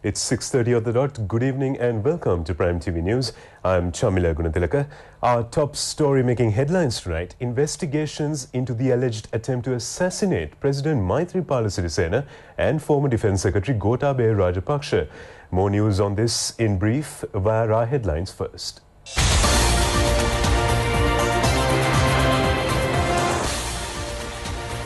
It's 6:30 on the dot. Good evening and welcome to Prime TV News. I'm Chamila Gunatilaka. Our top story making headlines tonight: investigations into the alleged attempt to assassinate President Maithripala Sirisena and former Defence Secretary Gotabaya Rajapaksa. More news on this in brief via our headlines first.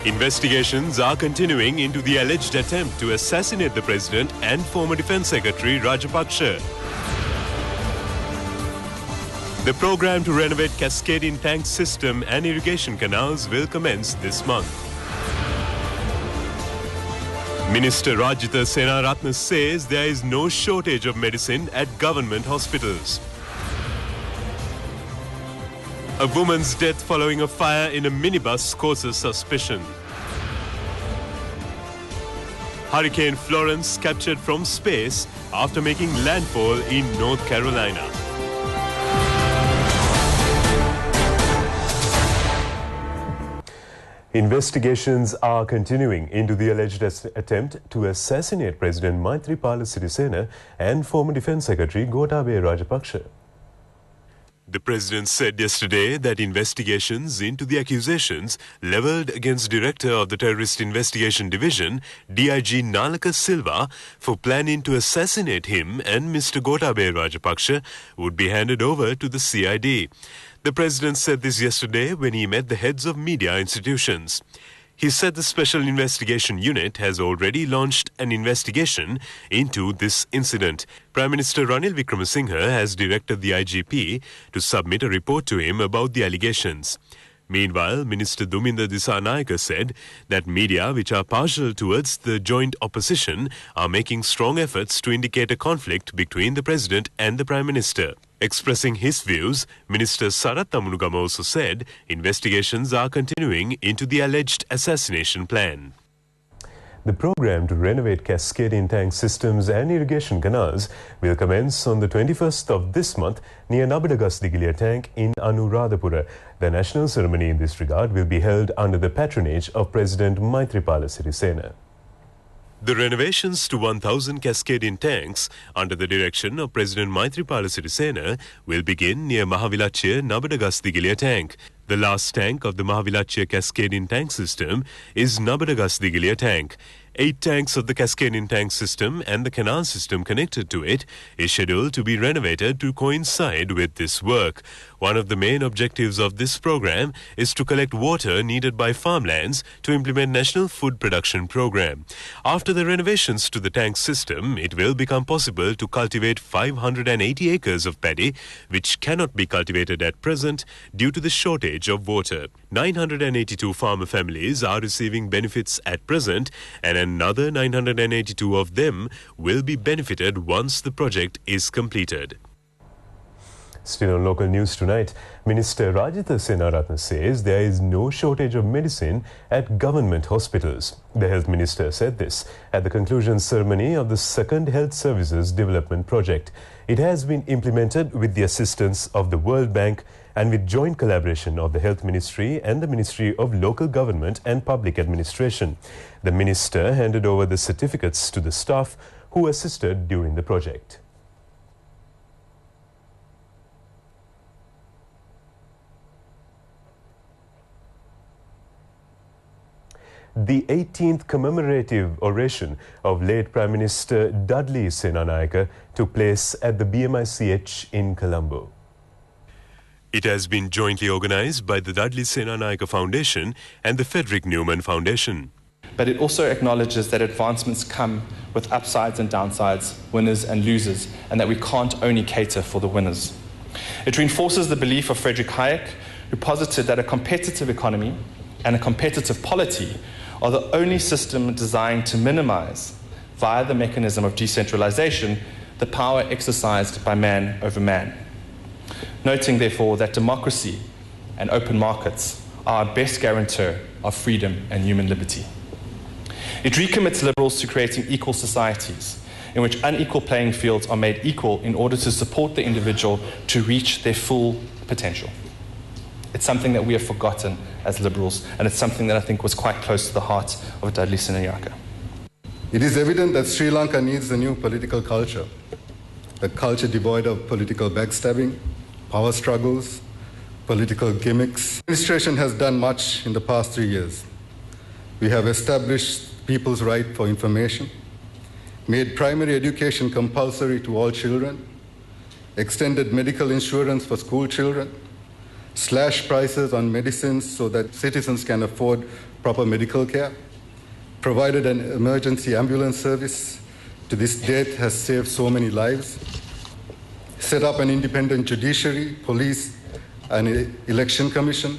Investigations are continuing into the alleged attempt to assassinate the president and former Defence Secretary Rajapaksa. The program to renovate cascading tank system and irrigation canals will commence this month. Minister Rajitha Senaratne says there is no shortage of medicine at government hospitals. A woman's death following a fire in a minibus causes suspicion. Hurricane Florence captured from space after making landfall in North Carolina. Investigations are continuing into the alleged attempt to assassinate President Maithripala Sirisena and former Defence Secretary Gotabaya Rajapaksa. The president said yesterday that investigations into the accusations levelled against Director of the Terrorist Investigation Division, DIG Nalaka Silva, for planning to assassinate him and Mr. Gotabaya Rajapaksa would be handed over to the CID. The president said this yesterday when he met the heads of media institutions. He said the Special Investigation Unit has already launched an investigation into this incident. Prime Minister Ranil Wickremesinghe has directed the IGP to submit a report to him about the allegations. Meanwhile, Minister Duminda Dissanayake said that media which are partial towards the joint opposition are making strong efforts to indicate a conflict between the President and the Prime Minister. Expressing his views, Minister Sarath Thamunugama also said investigations are continuing into the alleged assassination plan. The program to renovate cascading tank systems and irrigation canals will commence on the 21st of this month near Nabadagasdigiliya tank in Anuradhapura. The national ceremony in this regard will be held under the patronage of President Maithripala Sirisena. The renovations to 1,000 cascading tanks under the direction of President Maithripala Sirisena will begin near Mahavilachya Nabadagasdigiliya tank. The last tank of the Mahavilachya cascading tank system is Nabadagasdigiliya tank. 8 tanks of the cascading tank system and the canal system connected to it is scheduled to be renovated to coincide with this work. One of the main objectives of this program is to collect water needed by farmlands to implement National Food Production Program. After the renovations to the tank system, it will become possible to cultivate 580 acres of paddy, which cannot be cultivated at present due to the shortage of water. 982 farmer families are receiving benefits at present, and another 982 of them will be benefited once the project is completed. Still on local news tonight, Minister Rajitha Senaratne says there is no shortage of medicine at government hospitals. The Health Minister said this at the conclusion ceremony of the second Health Services Development Project. It has been implemented with the assistance of the World Bank and with joint collaboration of the Health Ministry and the Ministry of Local Government and Public Administration. The Minister handed over the certificates to the staff who assisted during the project. The 18th commemorative oration of late Prime Minister Dudley Senanayake took place at the BMICH in Colombo. It has been jointly organised by the Dudley Senanayake Foundation and the Frederick Newman Foundation. But it also acknowledges that advancements come with upsides and downsides, winners and losers, and that we can't only cater for the winners. It reinforces the belief of Friedrich Hayek, who posited that a competitive economy and a competitive polity are the only system designed to minimize, via the mechanism of decentralization, the power exercised by man over man. Noting, therefore, that democracy and open markets are our best guarantor of freedom and human liberty. It recommits liberals to creating equal societies in which unequal playing fields are made equal in order to support the individual to reach their full potential. It's something that we have forgotten as liberals, and it's something that I think was quite close to the heart of Dudley Senanayake. It is evident that Sri Lanka needs a new political culture, a culture devoid of political backstabbing, power struggles, political gimmicks. The administration has done much in the past 3 years. We have established people's right for information, made primary education compulsory to all children, extended medical insurance for school children, slashed prices on medicines so that citizens can afford proper medical care, provided an emergency ambulance service. To this date has saved so many lives, set up an independent judiciary, police, and election commission,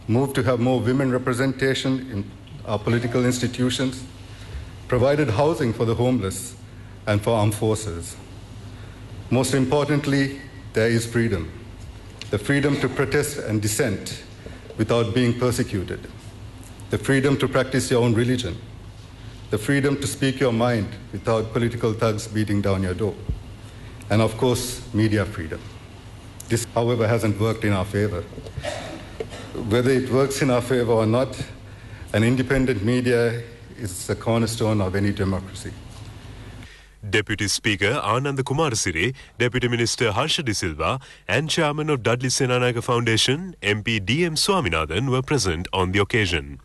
moved to have more women representation in our political institutions, provided housing for the homeless and for armed forces. Most importantly, there is freedom. The freedom to protest and dissent without being persecuted. The freedom to practice your own religion. The freedom to speak your mind without political thugs beating down your door. And of course, media freedom. This, however, hasn't worked in our favor. Whether it works in our favor or not, an independent media is the cornerstone of any democracy. Deputy Speaker Ananda Kumarasiri, Deputy Minister Harsha De Silva and Chairman of Dudley Senanayake Foundation, MP D.M. Swaminathan were present on the occasion.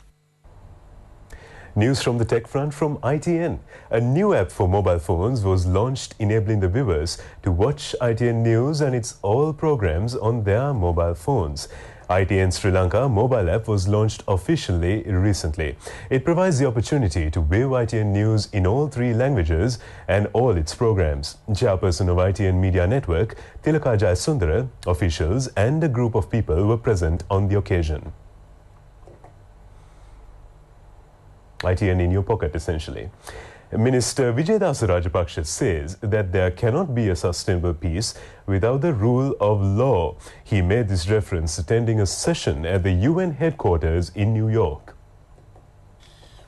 News from the tech front from ITN. A new app for mobile phones was launched, enabling the viewers to watch ITN News and its all programs on their mobile phones. ITN Sri Lanka mobile app was launched officially recently. It provides the opportunity to view ITN News in all 3 languages and all its programs. Chairperson of ITN Media Network, Tilaka Jayasundara, officials and a group of people were present on the occasion. ITN in your pocket, essentially. Minister Vijayadasa Rajapaksa says that there cannot be a sustainable peace without the rule of law. He made this reference attending a session at the UN headquarters in New York.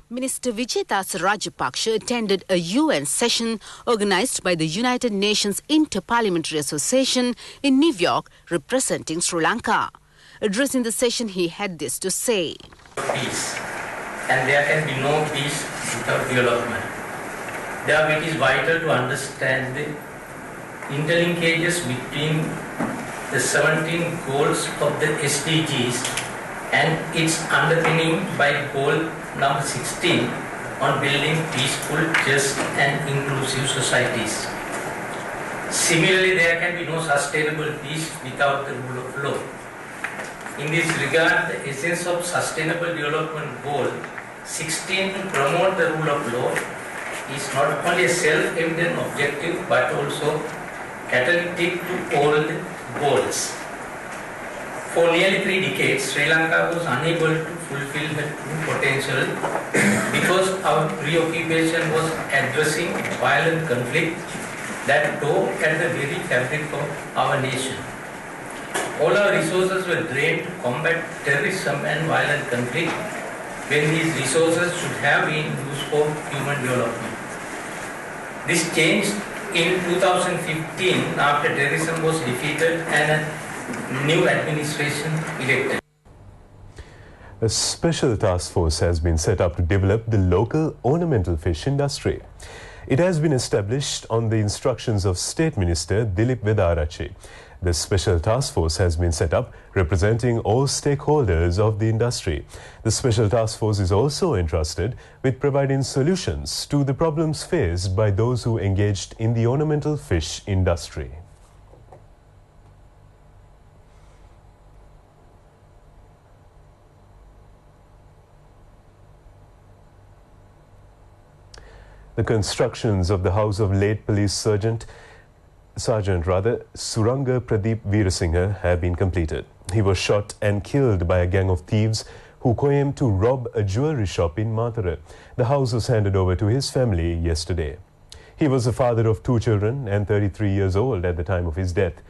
Minister Vijayadasa Rajapaksa attended a UN session organized by the United Nations Inter-Parliamentary Association in New York, representing Sri Lanka. Addressing the session, he had this to say. Peace. And there can be no peace without development. Therefore, it is vital to understand the interlinkages between the 17 goals of the SDGs and its underpinning by goal number 16 on building peaceful, just and inclusive societies. Similarly, there can be no sustainable peace without the rule of law. In this regard, the essence of Sustainable Development Goal 16 to promote the rule of law is not only a self-evident objective but also catalytic to all the goals. For nearly 3 decades, Sri Lanka was unable to fulfill her true potential because our preoccupation was addressing violent conflict that tore at the very fabric of our nation. All our resources were drained to combat terrorism and violent conflict when these resources should have been used for human development. This changed in 2015 after terrorism was defeated and a new administration elected. A special task force has been set up to develop the local ornamental fish industry. It has been established on the instructions of State Minister Dilip Vedarachi. The special task force has been set up representing all stakeholders of the industry. The special task force is also entrusted with providing solutions to the problems faced by those who engaged in the ornamental fish industry. The constructions of the house of late police Sergeant Suranga Pradeep Veerasinghe have been completed. He was shot and killed by a gang of thieves who came to rob a jewelry shop in Mathura. The house was handed over to his family yesterday. He was the father of 2 children and 33 years old at the time of his death.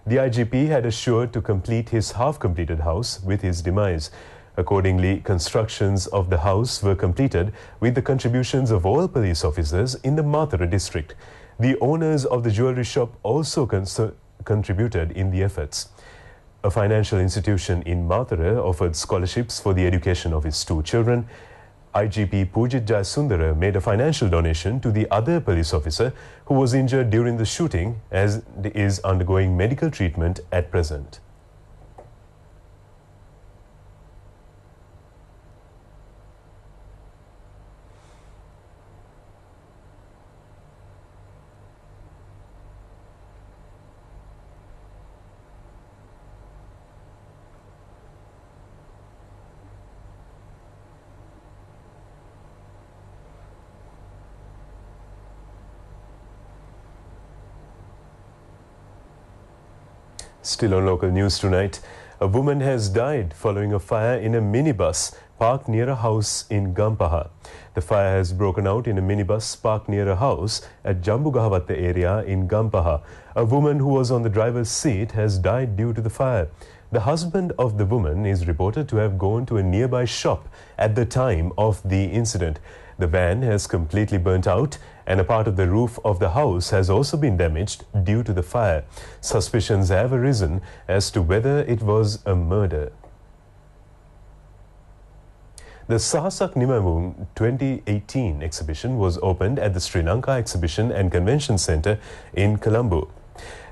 The IGP had assured to complete his half-completed house with his demise. Accordingly, constructions of the house were completed with the contributions of all police officers in the Mathura district. The owners of the jewelry shop also contributed in the efforts. A financial institution in Mathura offered scholarships for the education of its 2 children. IGP Pujit Jayasundara made a financial donation to the other police officer who was injured during the shooting, as is undergoing medical treatment at present. Still on local news tonight, a woman has died following a fire in a minibus parked near a house in Gampaha. The fire has broken out in a minibus parked near a house at Jambugahawatte area in Gampaha. A woman who was on the driver's seat has died due to the fire. The husband of the woman is reported to have gone to a nearby shop at the time of the incident. The van has completely burnt out and a part of the roof of the house has also been damaged due to the fire. Suspicions have arisen as to whether it was a murder. The Sahasak Nimavung 2018 exhibition was opened at the Sri Lanka Exhibition and Convention Centre in Colombo.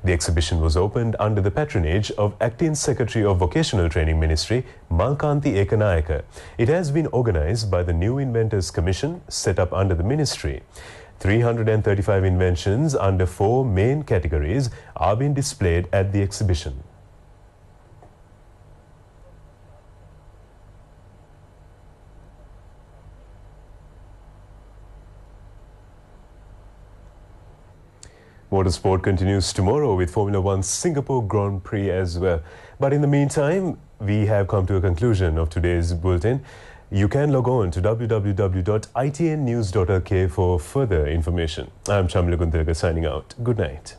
The exhibition was opened under the patronage of Acting Secretary of Vocational Training Ministry, Malkanthi Ekanayaka. It has been organised by the New Inventors Commission set up under the ministry. 335 inventions under 4 main categories are being displayed at the exhibition. Motorsport continues tomorrow with Formula 1 Singapore Grand Prix as well. But in the meantime, we have come to a conclusion of today's bulletin. You can log on to www.itnnews.lk for further information. I'm Chamila Guntilaka signing out. Good night.